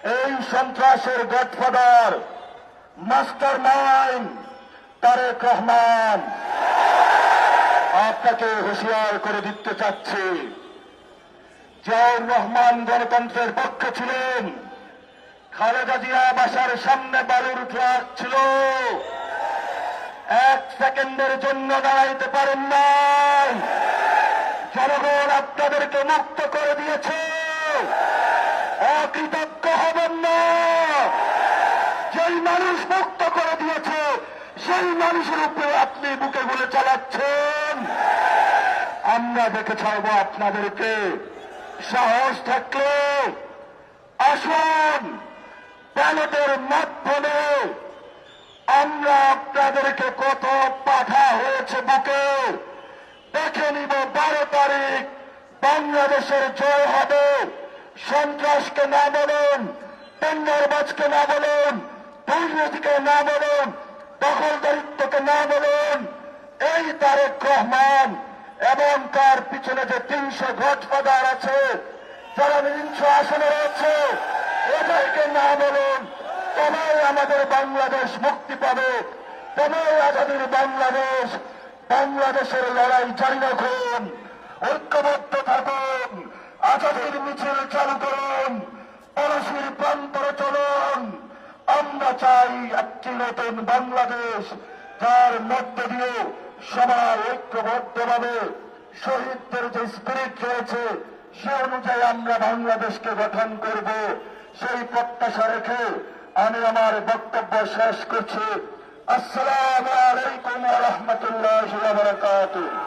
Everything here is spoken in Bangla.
এই সন্ত্রাসের godfather mastermind Tarek Rahman. আপনাকে হুঁশিয়ার করে দিতে চাচ্ছি, জিয়াউর রহমান গণতন্ত্রের পক্ষে ছিলেন, খালেদা জিয়া বাসার সামনে বালুর ট্রাক ছিল, এক সেকেন্ডের জন্য দাঁড়াইতে পারেন নাই। জনগণ আপনাদেরকে মুক্ত করে দিয়েছে, অকৃতজ্ঞ হবেন না। যেই মানুষ মুক্ত করে দিয়েছে সেই মানুষের উপরে আপনি বুকে গুলি চালাচ্ছেন। আমরা দেখে ছাড়বো আপনাদেরকে। সাহস থাকলে আসুন, ব্যালটের মাধ্যমে আমরা আপনাদেরকে কত পাঠা হয়েছে বুকে দেখে নিব। 12 তারিখ বাংলাদেশের জয় হবে। সন্ত্রাসকে না বলুন, টেন্ডারবাজকে না বলুন, দুর্নীতিকে না বলুন, দখলদারিত্বকে না বলুন। এই তারেক রহমান এবং তার পিছনে যে 300 গডফাদার আছে, যারা 300 আসনে রয়েছে, এদেরকে না বলুন। তবেই আমাদের বাংলাদেশ মুক্তি পাবে, তবেই আজাদির বাংলাদেশ। বাংলাদেশের লড়াই জারি রাখুন, ঐক্যবদ্ধ থাকুন, আজাদির মিছিল চালু করুন, পলাশির প্রান্তরে চলুন। আমরা চাই একটি নতুন বাংলাদেশ, যার মধ্য দিয়ে সবাই ঐক্যবদ্ধভাবে শহীদদের যে স্পিরিট রয়েছে সে অনুযায়ী আমরা বাংলাদেশকে গঠন করব। সেই প্রত্যাশা রেখে আমি আমার বক্তব্য শেষ করছি। আসসালামু আলাইকুম ওয়া রাহমাতুল্লাহি ওয়া বারাকাতুহু।